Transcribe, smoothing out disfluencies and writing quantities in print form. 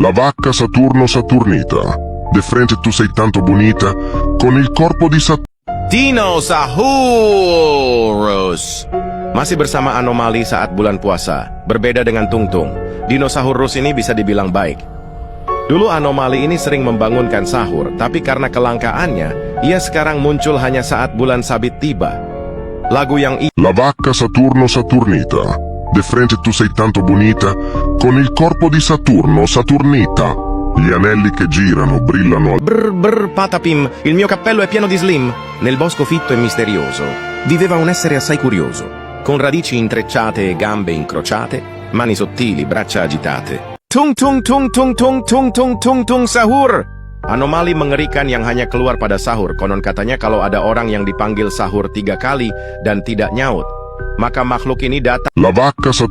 La vacca Saturno Saturnita. De frente tu sei tanto bonita, con il corpo di Saturno. Dinosaurus. Masih bersama anomali saat bulan puasa. Berbeda dengan Tungtung, Dinosaurus ini bisa dibilang baik. Dulu anomali ini sering membangunkan sahur, tapi karena kelangkaannya, ia sekarang muncul hanya saat bulan sabit tiba. Lagu yang La vacca Saturno Saturnita. De frente tu sei tanto bonita, con il corpo di Saturno Saturnita. Gli anelli che girano, brillano al... Patapim, il mio cappello è pieno di slim. Nel bosco fitto e misterioso viveva un essere assai curioso, con radici intrecciate e gambe incrociate, mani sottili, braccia agitate. Tung tung tung tung tung tung tung tung tung sahur. Anomali mengerikan yang hanya keluar pada sahur. Konon katanya kalau ada orang yang dipanggil sahur 3 kali dan tidak nyaut, maka makhluk ini datang. La vacca Saturno